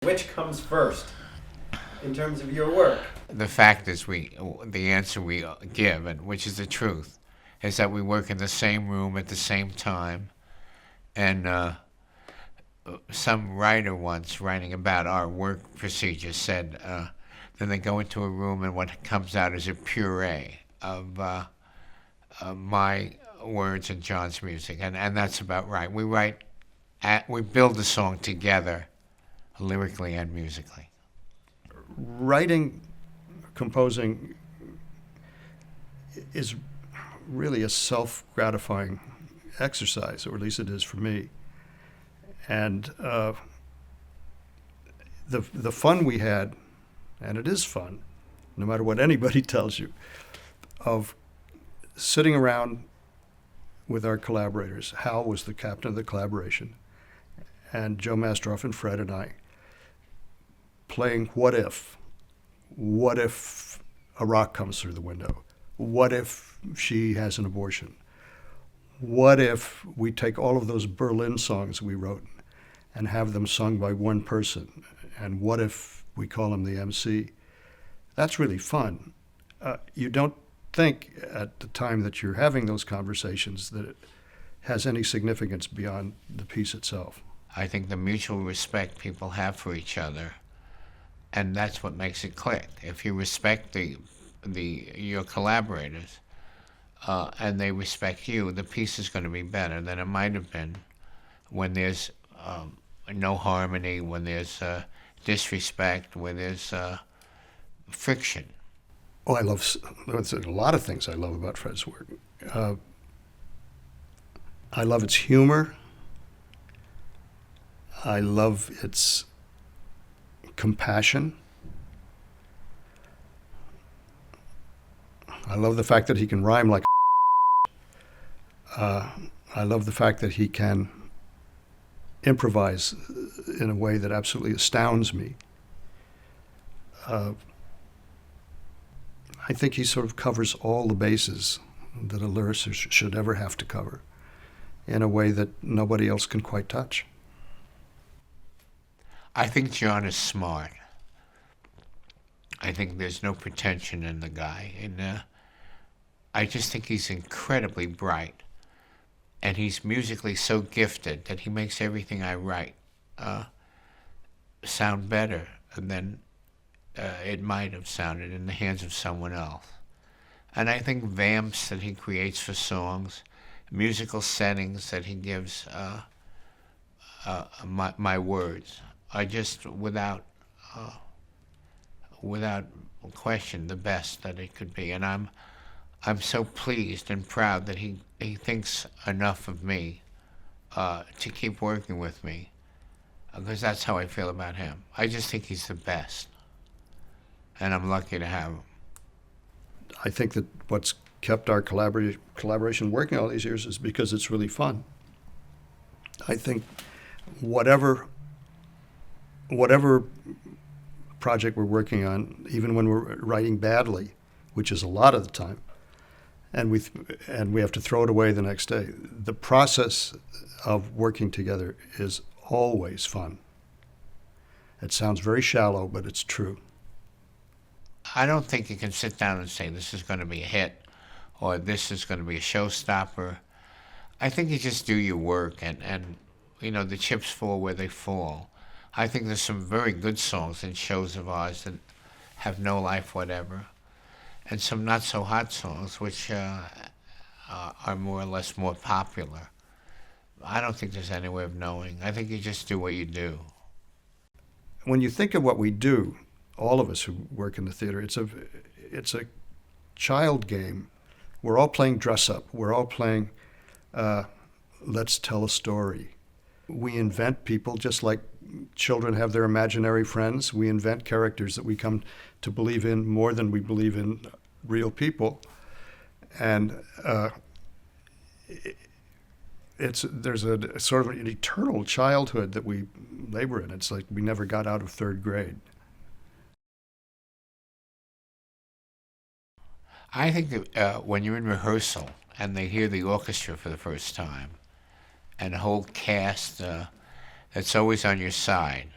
Which comes first in terms of your work? The fact is, the answer we give, and which is the truth, is that we work in the same room at the same time. And some writer once, writing about our work procedures, said then they go into a room and what comes out is a puree of my words and John's music, and that's about right. We build the song together, lyrically and musically. Writing, composing is really a self-gratifying exercise, or at least it is for me. And the fun we had, and it is fun, no matter what anybody tells you, of sitting around with our collaborators. Hal was the captain of the collaboration, and Joe Mastroff and Fred and I playing What If? What if a rock comes through the window? What if she has an abortion? What if we take all of those Berlin songs we wrote and have them sung by one person? And what if we call him the MC? That's really fun. You don't think at the time that you're having those conversations that it has any significance beyond the piece itself. I think the mutual respect people have for each other, and that's what makes it click. If you respect your collaborators, and they respect you, the piece is going to be better than it might have been when there's no harmony, when there's disrespect, when there's friction. Oh, there's a lot of things I love about Fred's work. I love its humor. I love its compassion. I love the fact that he can rhyme like I love the fact that he can improvise in a way that absolutely astounds me. I think he sort of covers all the bases that a lyricist should ever have to cover in a way that nobody else can quite touch. I think John is smart. I think there's no pretension in the guy. And I just think he's incredibly bright. And he's musically so gifted that he makes everything I write sound better than it might have sounded in the hands of someone else. And I think vamps that he creates for songs, musical settings that he gives my words are just without question the best that it could be. And I'm so pleased and proud that he thinks enough of me to keep working with me, because that's how I feel about him. I just think he's the best, and I'm lucky to have him. I think that what's kept our collaboration working all these years is because it's really fun. I think whatever project we're working on, even when we're writing badly, which is a lot of the time, and we have to throw it away the next day, the process of working together is always fun. It sounds very shallow, but it's true. I don't think you can sit down and say this is going to be a hit or this is going to be a showstopper. I think you just do your work, and the chips fall where they fall. I think there's some very good songs in shows of ours that have no life whatever, and some not so hot songs which are more or less more popular. I don't think there's any way of knowing. I think you just do what you do. When you think of what we do, all of us who work in the theater, it's a child game. We're all playing dress up. We're all playing let's tell a story. We invent people just like children have their imaginary friends. We invent characters that we come to believe in more than we believe in real people. And there's a sort of an eternal childhood that we labor in. It's like we never got out of third grade. I think that when you're in rehearsal and they hear the orchestra for the first time, and the whole cast that's always on your side,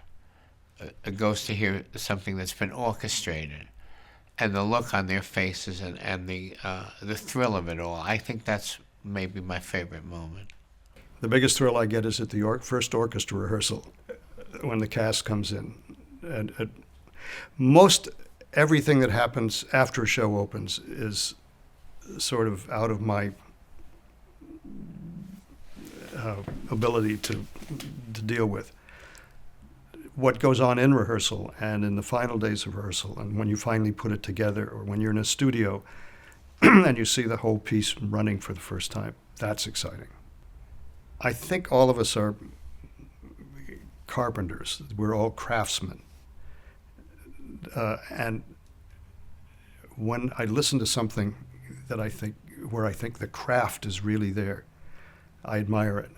goes to hear something that's been orchestrated, and the look on their faces and the thrill of it all. I think that's maybe my favorite moment. The biggest thrill I get is at the first orchestra rehearsal when the cast comes in. And most everything that happens after a show opens is sort of out of my ability to deal with. What goes on in rehearsal and in the final days of rehearsal, and when you finally put it together, or when you're in a studio and you see the whole piece running for the first time, that's exciting. I think all of us are carpenters. We're all craftsmen. And when I listen to something that where I think the craft is really there, I admire it.